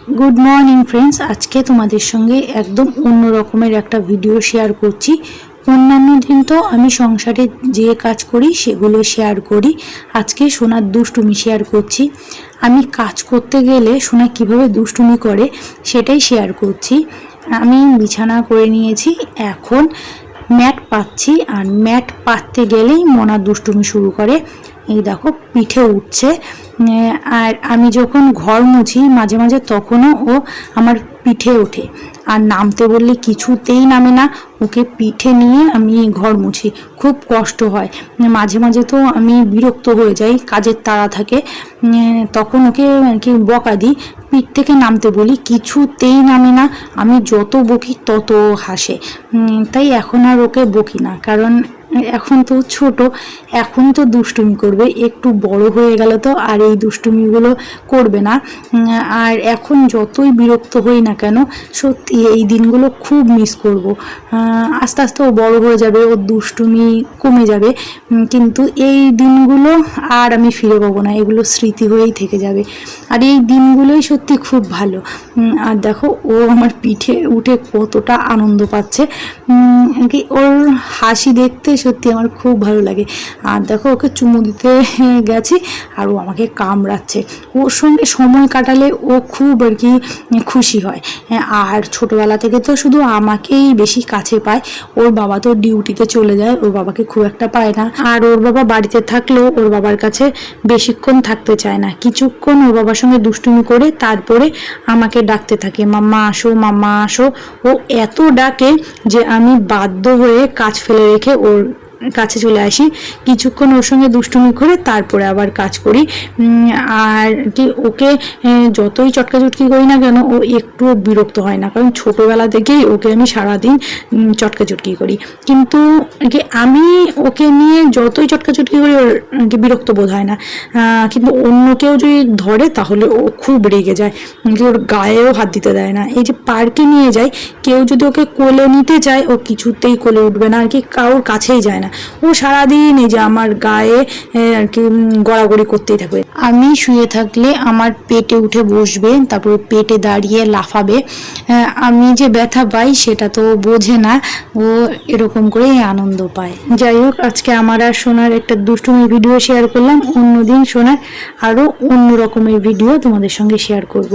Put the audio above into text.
Good morning friends. आज के तुम्हारे संगे एकदम अन्य रकमेर एक भिडियो शेयर करছি। अन्यान्य दिन तो आमी संसारे जे काज करी सेगुलो शेयर करी, आज के सोनार दुष्टुमी शेयर करছি। आमी काज करते गेले सोना किभाबे दुष्टुमी करे सेटाई शेयर करছি। आमी बिछाना करे निয়েছি, এখন मैट पाচ্ছি और मैट पातते गेलेই मोना दुष्टुमी शुरू करे। এই দেখো পিঠে উঠছে। আর আমি যখন ঘর মুছি মাঝে মাঝে তখনও ও আমার পিঠে ওঠে, আর নামতে বললে কিছুতেই নামে না। ওকে পিঠে নিয়ে আমি ঘর মুছি, খুব কষ্ট হয়। মাঝে মাঝে তো আমি বিরক্ত হয়ে যাই, কাজের তাড়া থাকে, তখন ওকে আর কি বকা দিই। পিঠ থেকে নামতে বলি, কিছুতেই নামে না। আমি যত বকি তত হাসে। তাই এখন আর ওকে বকি না, কারণ এখন তো ছোট, এখনই তো দুষ্টুমি করবে। একটু বড় হয়ে গেল তো আর এই দুষ্টুমিগুলো করবে না। আর এখন যতই বিরক্ত হই না কেন, সত্যি এই দিনগুলো খুব মিস করব। আস্তে আস্তে ও বড় হয়ে যাবে, ওর দুষ্টুমি কমে যাবে, কিন্তু এই দিনগুলো আর আমি ফিরে পাবো না। এগুলো স্মৃতি হয়েই থেকে যাবে, আর এই দিনগুলোই সত্যি খুব ভালো। আর দেখো ও আমার পিঠে উঠে কতটা আনন্দ পাচ্ছে। ওর হাসি দেখতে সত্যি আমার খুব ভালো লাগে। আর দেখো ওকে চুমু দিতে গেছি আর ও আমাকে কামড়াচ্ছে। ওর সঙ্গে সময় কাটালে ও খুব আর কি খুশি হয়। আর ছোটবেলা থেকে তো শুধু আমাকেই বেশি কাছে পায়। ওর বাবা তো ডিউটিতে চলে যায়, ওর বাবাকে খুব একটা পায় না। আর ওর বাবা বাড়িতে থাকলেও ওর বাবার কাছে বেশিক্ষণ থাকতে চায় না। কিছুক্ষণ ওর বাবার সঙ্গে দুষ্টুমি করে তারপরে আমাকে ডাকতে থাকে, মাম্মা আসো, মাম্মা আসো। ও এত ডাকে যে আমি বাধ্য হয়ে কাজ ফেলে রেখে ওর কাছে চলে আসি, কিছুক্ষণ ওর সঙ্গে দুষ্টুমি করে তারপরে আবার কাজ করি। আর কি ওকে যতই চটকাচটকি করি না কেন ও একটুও বিরক্ত হয় না, কারণ ছোটোবেলা থেকেই ওকে আমি সারাদিন চটকাচটকি করি। কিন্তু কি আমি ওকে নিয়ে যতই চটকাচটকি করি ওর বিরক্ত বোধ হয় না। কিন্তু অন্য কেউ যদি ধরে তাহলে ও খুব রেগে যায়, ওর গায়েও হাত দিতে দেয় না। এই যে পার্কে নিয়ে যায়, কেউ যদি ওকে কোলে নিতে চায় ও কিছুতেই কোলে উঠবে না, আর কি কারোর কাছেই যায় না। ও সারাদিন এই যে আমার গায়ে আর কি গড়াগড়ি করতেই থাকবে। আমি শুয়ে থাকলে আমার পেটে উঠে বসবে, তারপর পেটে দাঁড়িয়ে লাফাবে। আমি যে ব্যথা পাই সেটা তো বোঝে না, ও এরকম করেই আনন্দ পায়। যাই হোক, আজকে আমার আর সোনার একটা দুষ্টুমির ভিডিও শেয়ার করলাম। অন্যদিন সোনার আরও অন্য রকমের ভিডিও তোমাদের সঙ্গে শেয়ার করব।